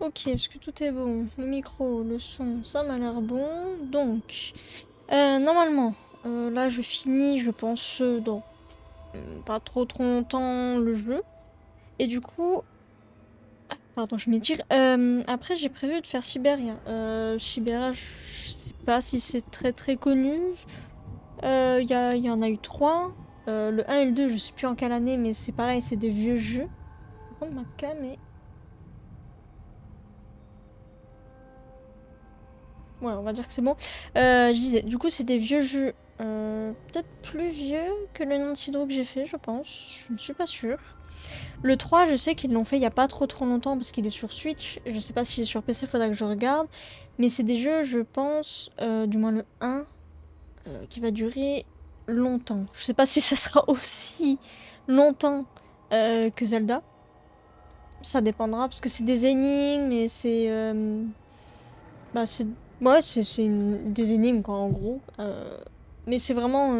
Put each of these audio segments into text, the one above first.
Ok, est-ce que tout est bon? Le micro, le son, ça m'a l'air bon. Donc, normalement, là je finis, je pense, dans pas trop longtemps le jeu. Et du coup, pardon, je m'étire. Après, j'ai prévu de faire Siberia. Siberia, je sais pas si c'est très très connu. Il y en a eu trois. Le un et le 2 je sais plus en quelle année, mais c'est pareil, c'est des vieux jeux. Par contre, ma cam est... Ouais, on va dire que c'est bon. Je disais, du coup, c'est des vieux jeux. Peut-être plus vieux que le Nancy Drew que j'ai fait, je pense. Je ne suis pas sûre. Le 3, je sais qu'ils l'ont fait il y a pas trop longtemps parce qu'il est sur Switch. Je sais pas s'il est sur PC, faudra que je regarde. Mais c'est des jeux, je pense, du moins le 1, qui va durer longtemps. Je sais pas si ça sera aussi longtemps que Zelda. Ça dépendra parce que c'est des énigmes et c'est... bah c'est... Ouais, des énigmes quoi en gros. Mais c'est vraiment...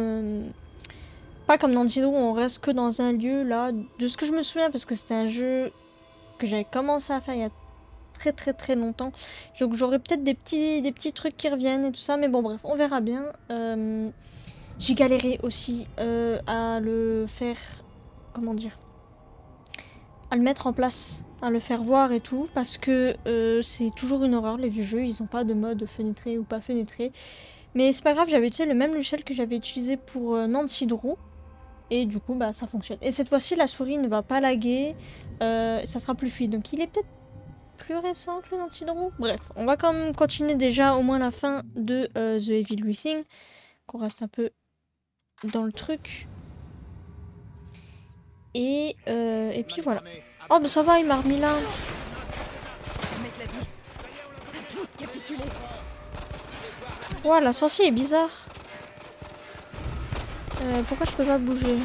pas comme dans Dido où on reste que dans un lieu là. De ce que je me souviens parce que c'était un jeu que j'avais commencé à faire il y a très longtemps. Donc j'aurai peut-être des petits trucs qui reviennent et tout ça. Mais bon bref, on verra bien. J'ai galéré aussi à le faire... Comment dire? À le mettre en place, à le faire voir et tout, parce que c'est toujours une horreur, les vieux jeux, ils ont pas de mode fenêtré ou pas fenêtré. Mais c'est pas grave, j'avais utilisé le même logiciel que j'avais utilisé pour Nancy Drew, et du coup, bah ça fonctionne. Et cette fois-ci, la souris ne va pas laguer, ça sera plus fluide. Donc il est peut-être plus récent que le Nancy Drew. Bref, on va quand même continuer déjà au moins la fin de The Evil Within, qu'on reste un peu dans le truc. Et puis voilà. Oh bah ça va, il m'a remis là. Ouah, la sorcière est bizarre. Pourquoi je peux pas bouger?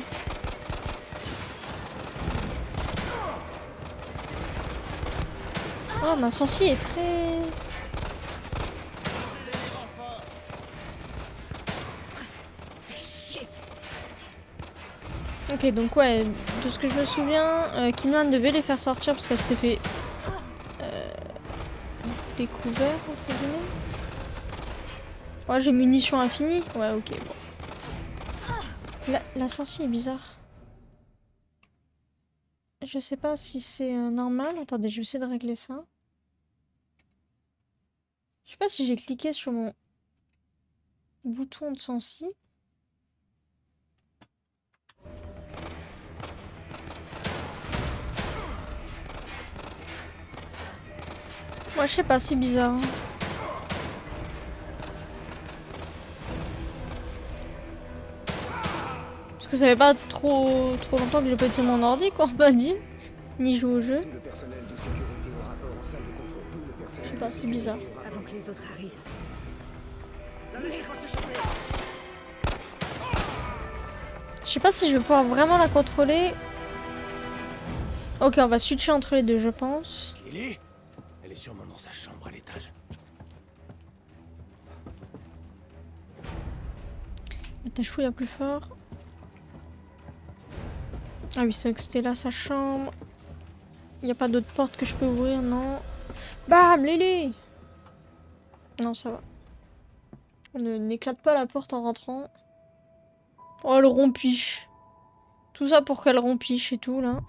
Oh, ma sorcière est très... Ok, donc ouais, de ce que je me souviens, Kinman devait les faire sortir parce qu'elle s'était fait... découvert, entre guillemets. Ouais, j'ai munitions infinies. Ouais, ok, bon. La sorcière est bizarre. Je sais pas si c'est normal. Attendez, je vais essayer de régler ça. Je sais pas si j'ai cliqué sur mon bouton de sensi. Moi, je sais pas, c'est bizarre. Hein. Parce que ça fait pas trop longtemps que j'ai pas utilisé mon ordi, quoi, on va dire. Ni jouer au jeu. Je sais pas, c'est bizarre. Avant que les autres arrivent. Je sais pas si je vais pouvoir vraiment la contrôler. Ok, on va switcher entre les deux, je pense. Lily, elle est sûrement dans sa chambre à l'étage. Mettre ta chouille à plus fort. Ah oui, c'est vrai que c'était là sa chambre. Il n'y a pas d'autre porte que je peux ouvrir, non. Bam, Lily! Non, ça va. N'éclate pas la porte en rentrant. Oh, le rompiche. Tout ça pour qu'elle rompiche et tout, là.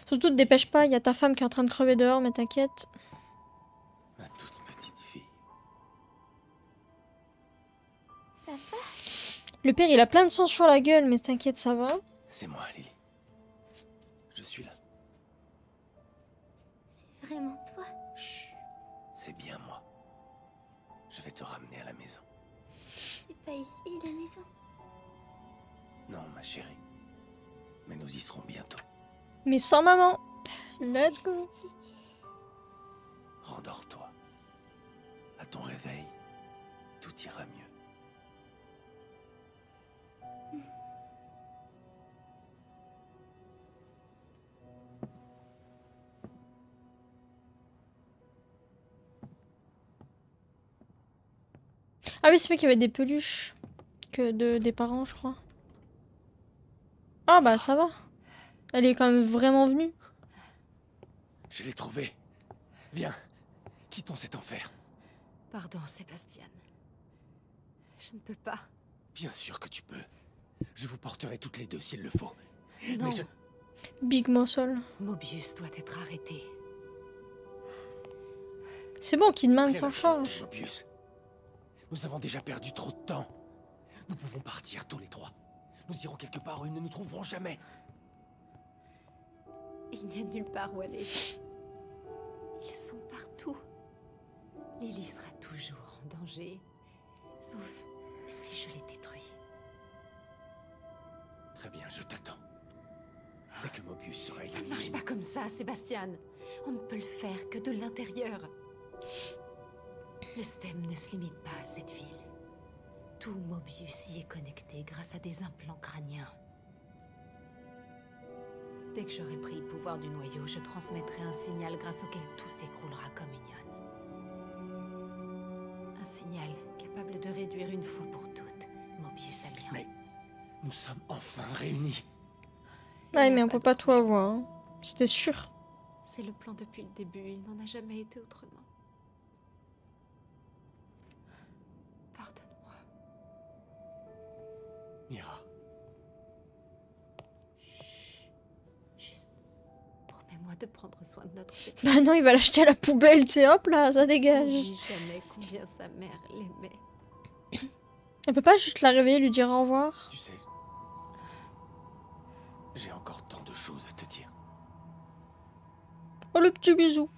Surtout, te dépêche pas, il y a ta femme qui est en train de crever dehors, mais t'inquiète. Ma toute petite fille. Le père, il a plein de sang sur la gueule, mais t'inquiète, ça va. C'est moi, Lily. Je suis là. C'est vraiment toi? Chut. C'est bien moi. Je vais te ramener à la maison. C'est pas ici, la maison. Non, ma chérie. Mais nous y serons bientôt. Mais sans maman. Let's go. Fatiguée. Rendors-toi. À ton réveil, tout ira mieux. Ah oui, c'est vrai qu'il y avait des peluches des parents, je crois. Ah bah ça va. Elle est quand même vraiment venue. Je l'ai trouvé. Viens, quittons cet enfer. Pardon, Sébastien. Je ne peux pas. Bien sûr que tu peux. Je vous porterai toutes les deux s'il le faut. Non. Mais je... Big Muscle. Mobius doit être arrêté. C'est bon, Kidman Rien s'en à foutre, charge. Mobius. Nous avons déjà perdu trop de temps. Nous pouvons partir tous les trois. Nous irons quelque part où ils ne nous trouveront jamais. Il n'y a nulle part où aller. Ils sont partout. Lily sera toujours en danger. Sauf si je les détruis. Très bien, je t'attends. Dès que Mobius sera Ça ne éliminé... marche pas comme ça, Sébastien. On ne peut le faire que de l'intérieur. Le STEM ne se limite pas à cette ville. Tout Mobius y est connecté grâce à des implants crâniens. Dès que j'aurai pris le pouvoir du noyau, je transmettrai un signal grâce auquel tout s'écroulera comme une ionne. Un signal capable de réduire une fois pour toutes Mobius à néant. Mais nous sommes enfin réunis. Ouais, mais on peut pas tout avoir. Hein. C'était sûr. C'est le plan depuis le début, il n'en a jamais été autrement. Pardonne-moi. Mira, Juste, promets-moi de prendre soin de notre petit. Bah non, il va l'acheter à la poubelle, tu sais, hop là, ça dégage. N'oublie jamais combien sa mère l'aimait. Elle peut pas juste la réveiller et lui dire au revoir? tu sais... J'ai encore tant de choses à te dire. Oh, le petit bisou.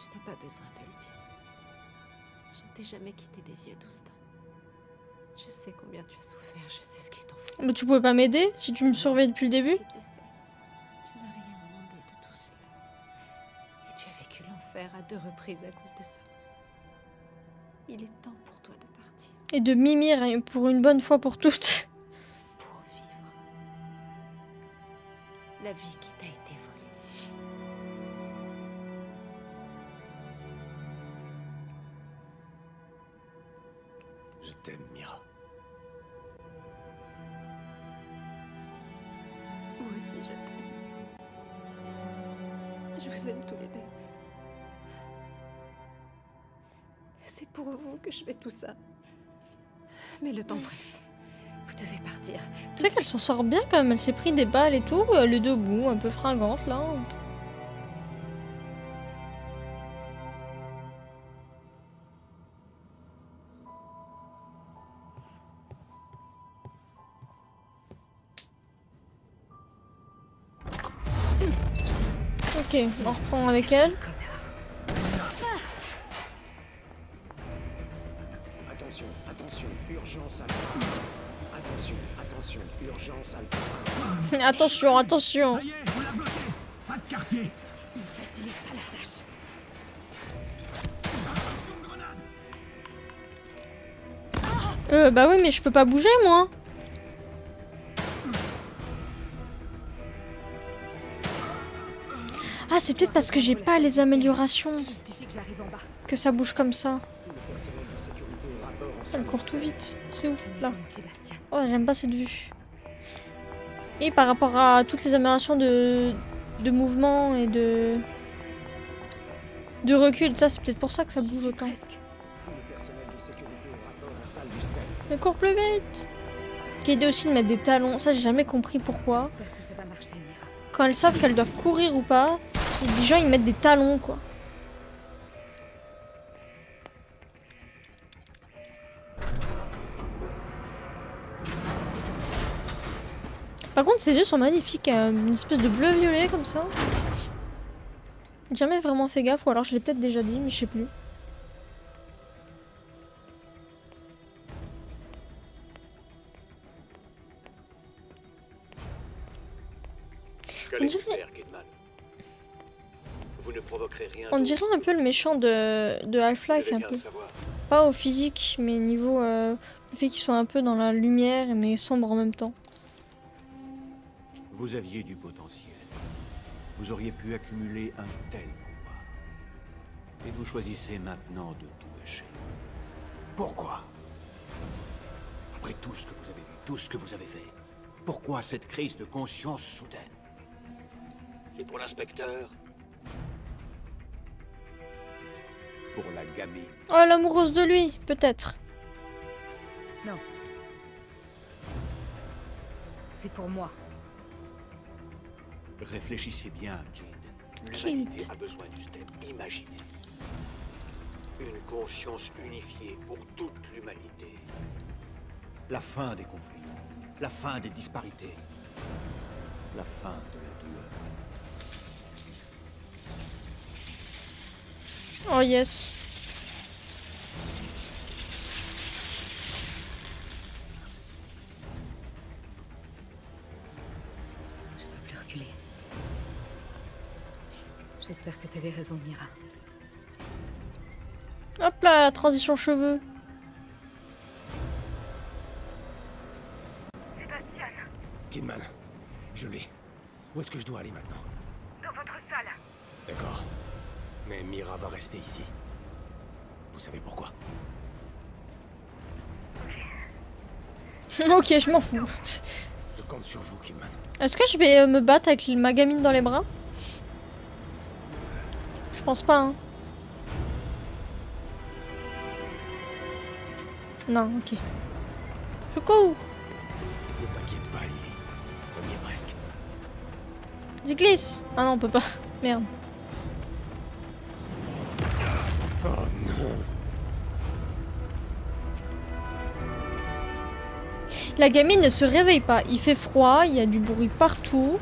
Tu n'as pas besoin de le dire. Je ne t'ai jamais quitté des yeux tout ce temps. Je sais combien tu as souffert, je sais ce qu'il t'en faut. Mais tu pouvais pas m'aider si tu me surveilles depuis le début? Je t'ai fait. Tu n'as rien demandé de tout cela. Et tu as vécu l'enfer à 2 reprises à cause de ça. Il est temps pour toi de partir. Et de mimir hein, pour une bonne fois pour toutes. Pour vivre la vie qui t'a été volée. Je t'aime, Mira. Moi aussi, je t'aime. Je vous aime tous les deux. C'est pour vous que je fais tout ça. Mais le temps presse. Vous devez partir. Tu sais qu'elle s'en sort bien quand même, elle s'est pris des balles et tout, elle est debout, un peu fringante là. Ok, on reprend avec elle. Attention, attention, urgence alpha. Attention, attention, urgence alpha. Attention, attention. Ça y est, on l'a bloqué. Pas de quartier. Ne facilite pas la tâche. Bah oui, mais je peux pas bouger moi. Ah, c'est peut-être parce que j'ai pas les améliorations Il suffit que j'arrive en bas. que ça bouge comme ça. Le personnel de sécurité au rapport en Elle salle court tout vite. C'est où Tenez là? bon, Sébastien. Oh, j'aime pas cette vue. Et par rapport à toutes les améliorations de mouvement et de recul, ça c'est peut-être pour ça que ça J'y bouge suis autant. presque. Tout le personnel de sécurité au rapport en salle du STEM. Mais cours plus vite. Qui aidé aussi de mettre des talons, ça j'ai jamais compris pourquoi. J'espère que ça va marcher, Mira. Quand elles savent qu'elles doivent courir ou pas, les gens ils mettent des talons quoi. Par contre ces yeux sont magnifiques, une espèce de bleu-violet comme ça. J'ai jamais vraiment fait gaffe, ou alors je l'ai peut-être déjà dit, mais je sais plus. Qu'allez-vous dirait- faire, Kidman? Vous ne provoquerez rien. On d'autre. dirait un peu le méchant de Je Half-Life, devais un bien peu. le savoir. Pas au physique, mais niveau le fait qu'ils soient un peu dans la lumière mais sombres en même temps. Vous aviez du potentiel. Vous auriez pu accumuler un tel pouvoir. Et vous choisissez maintenant de tout gâcher. Pourquoi? Après tout ce que vous avez vu, tout ce que vous avez fait, pourquoi cette crise de conscience soudaine? C'est pour l'inspecteur? Pour la gamine? Oh, l'amoureuse de lui, peut-être. Non. C'est pour moi. Réfléchissez bien, Kid. Kid. L'humanité a besoin du STEM. Imaginez. Une conscience unifiée pour toute l'humanité. La fin des conflits. La fin des disparités. La fin de la douleur. Oh yes. Je peux plus reculer. J'espère que t'avais raison, Mira. Hop là, transition cheveux. Kidman, je l'ai. Où est-ce que je dois aller maintenant? Dans votre salle. D'accord. Mais Mira va rester ici. Vous savez pourquoi? Ok, je m'en fous. Je compte sur vous, Kidman. Est-ce que je vais me battre avec ma gamine dans les bras? Je pense pas, hein. Non, ok. Je cours. Ne t'inquiète pas, Lily. On y est presque. Vas-y, glisse. Ah non, on peut pas. Merde. Oh non. La gamine ne se réveille pas. Il fait froid, il y a du bruit partout.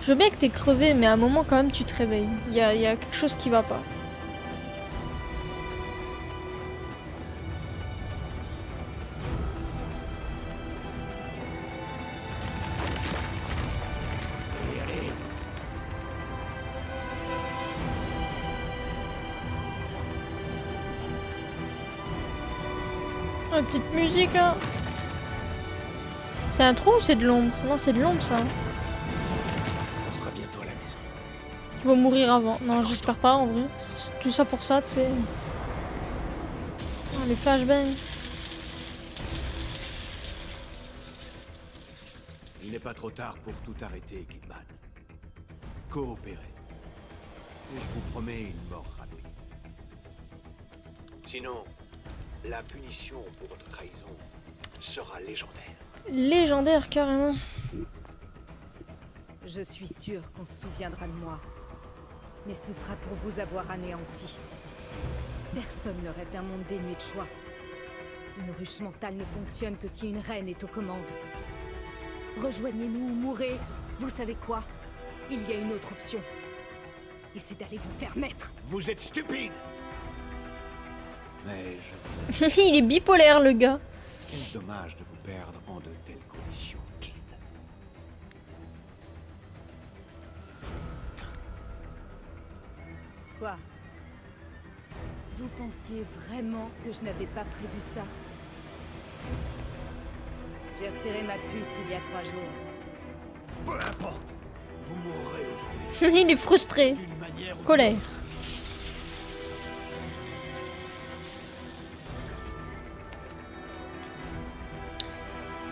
Je veux bien que t'es crevé, mais à un moment quand même tu te réveilles. Il y a quelque chose qui va pas. Allez, allez. Oh, la petite musique là. C'est un trou ou c'est de l'ombre? Non, c'est de l'ombre ça. On sera bientôt à la maison. Ils vont mourir avant. Non, j'espère pas en vrai. Tout ça pour ça, tu sais. Oh, les flashbangs. Il n'est pas trop tard pour tout arrêter, Kidman. Coopérez. Et je vous promets une mort rapide. Sinon, la punition pour votre trahison sera légendaire. Légendaire carrément. Je suis sûre qu'on se souviendra de moi. Mais ce sera pour vous avoir anéanti. Personne ne rêve d'un monde dénué de choix. Une ruche mentale ne fonctionne que si une reine est aux commandes. Rejoignez-nous ou mourrez. Vous savez quoi? Il y a une autre option. Et c'est d'aller vous faire mettre. Vous êtes stupide! Mais je... Il est bipolaire le gars. Quel dommage de vous perdre en de telles conditions, Kid. Quoi? Vous pensiez vraiment que je n'avais pas prévu ça? J'ai retiré ma puce il y a 3 jours. Peu importe! Vous mourrez aujourd'hui. Il est frustré. D'une manière ou Colère.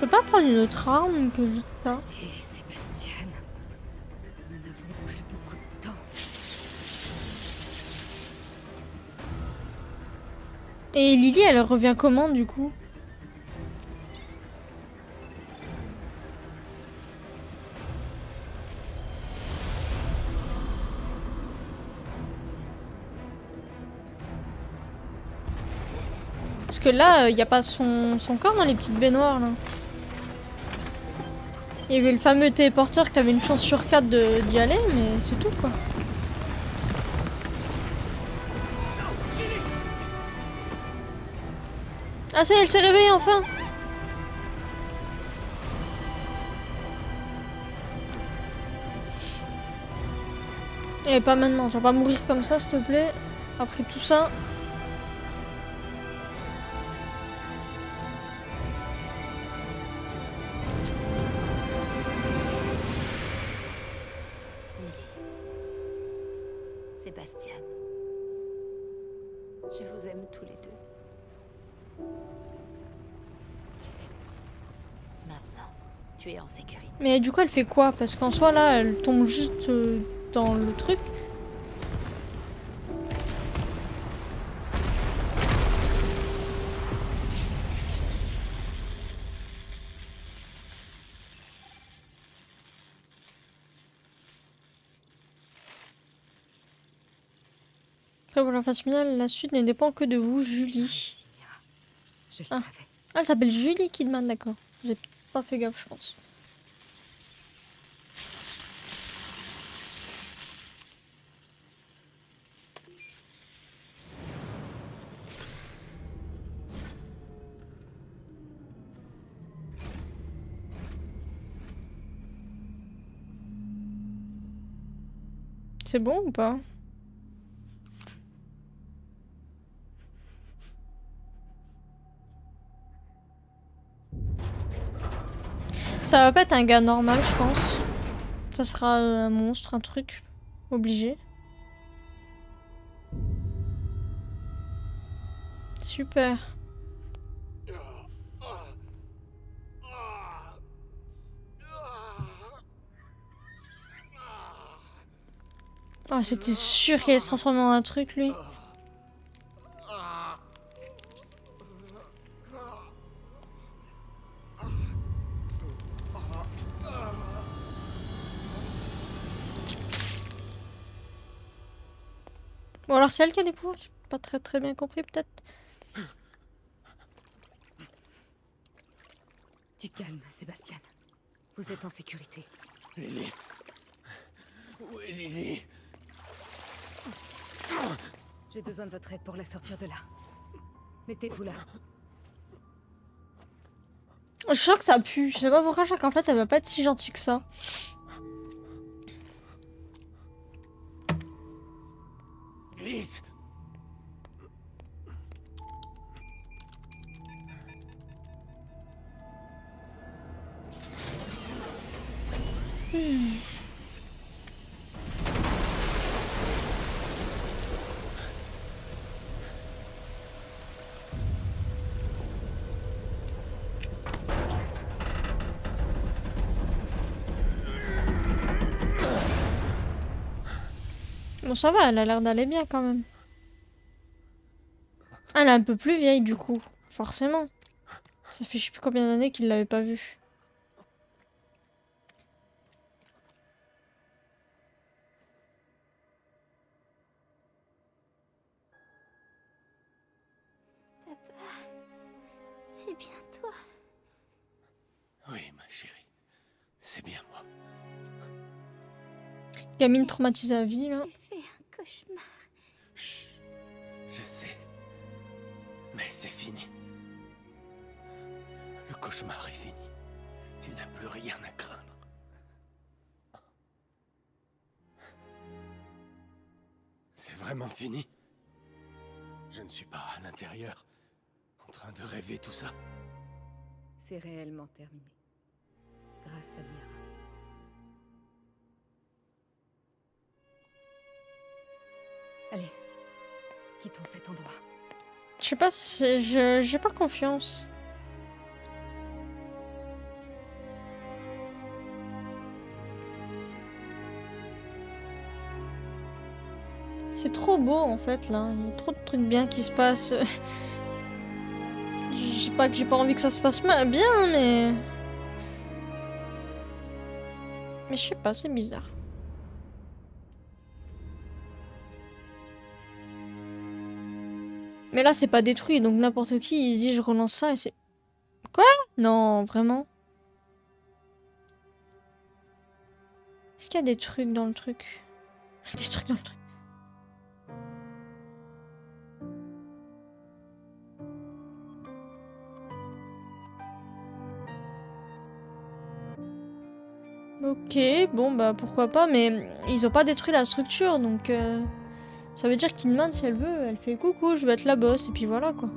On peut pas prendre une autre arme que juste ça? Et Sébastien, nous n'avons plus beaucoup de temps. Et Lily, elle revient comment du coup? Parce que là, il n'y a pas son corps dans les petites baignoires là. Il y avait le fameux téléporteur que t'avais une chance sur 4 d'y aller, mais c'est tout quoi. Ah ça y est, elle s'est réveillée enfin. Et pas maintenant, tu vas pas mourir comme ça s'il te plaît. Après tout ça. Sébastien, Je vous aime tous les deux. Maintenant, tu es en sécurité. Mais du coup, elle fait quoi? Parce qu'en soi, là, elle tombe juste dans le truc. Après, pour la phase finale, la suite ne dépend que de vous, Julie. Je le Ah. savais. Ah, elle s'appelle Julie Kidman, d'accord. J'ai pas fait gaffe, je pense. C'est bon ou pas? Ça va pas être un gars normal, je pense. Ça sera un monstre, un truc. Obligé. Super. Oh, c'était sûr qu'il allait se transformer en un truc, lui. Ou alors c'est elle qui a des pouvoirs, j'ai pas très bien compris, peut-être. Du calme, Sébastien. Vous êtes en sécurité. Lily. Où est Lily? J'ai besoin de votre aide pour la sortir de là. Mettez-vous là. Je sens que ça pue, je sais pas pourquoi, je sens qu'en fait elle va pas être si gentille que ça. Vite! Bon ça va, elle a l'air d'aller bien quand même. Elle est un peu plus vieille du coup, forcément. Ça fait je sais plus combien d'années qu'il l'avait pas vue. C'est bien toi. Oui, ma chérie. C'est bien moi. Gamine traumatisée à vie là. J'ai fait un cauchemar. Chut. Je sais. Mais c'est fini. Le cauchemar est fini. Tu n'as plus rien à craindre. C'est vraiment fini. Je ne suis pas à l'intérieur, en train de rêver tout ça. C'est réellement terminé. Grâce à Mira. Allez, quittons cet endroit. Je sais pas, j'ai pas confiance. C'est trop beau en fait là, il y a trop de trucs bien qui se passent. Je sais pas que j'ai pas envie que ça se passe bien, mais... Mais je sais pas, c'est bizarre. Mais là c'est pas détruit, donc n'importe qui il se dit je relance ça et c'est... Quoi? Non, vraiment? Est-ce qu'il y a des trucs dans le truc? Des trucs dans le truc. Ok, bon bah pourquoi pas, mais ils ont pas détruit la structure, donc ça veut dire qu'Inman, si elle veut, elle fait coucou, je vais être la boss, et puis voilà quoi.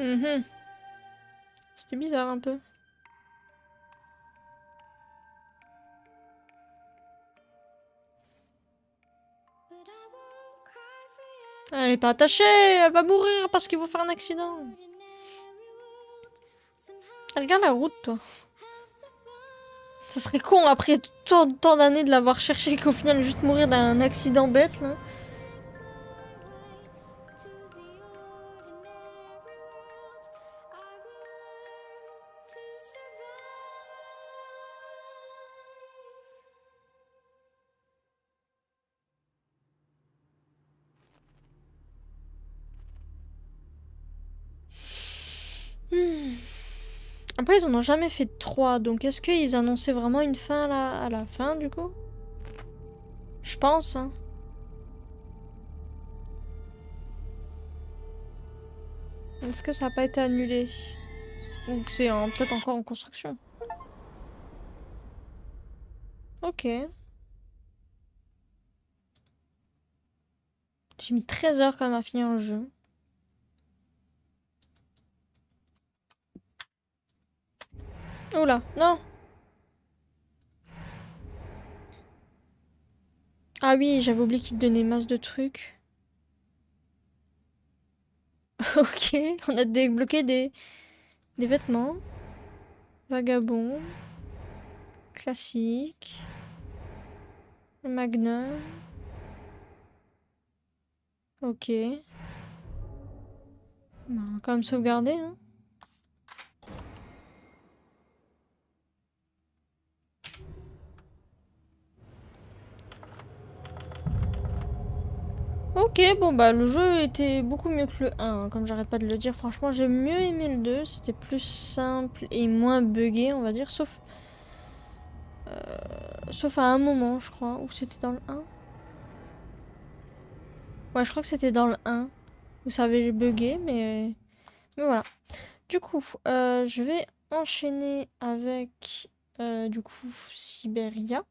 Mhm. C'était bizarre un peu. Elle est pas attachée, elle va mourir parce qu'il va faire un accident. Regarde la route, toi. Ça serait con après tant d'années de l'avoir cherché qu'au final juste mourir d'un accident bête là. Après, ils en ont jamais fait 3, donc est-ce qu'ils annonçaient vraiment une fin à la fin, du coup? Je pense, hein. Est-ce que ça n'a pas été annulé? Donc c'est peut-être encore en construction. Ok. J'ai mis 13 heures quand même à finir le jeu. Oula, non! Ah oui, j'avais oublié qu'il te donnait masse de trucs. Ok, on a débloqué des vêtements. Vagabond. Classique. Magnum. Ok. On va quand même sauvegarder, hein. Ok, bon bah le jeu était beaucoup mieux que le 1, hein, comme j'arrête pas de le dire. Franchement, j'ai mieux aimé le 2, c'était plus simple et moins buggé, on va dire, sauf à un moment, je crois, ou c'était dans le 1. Ouais, je crois que c'était dans le 1, où ça avait bugué, mais voilà. Du coup, je vais enchaîner avec, du coup, Siberia.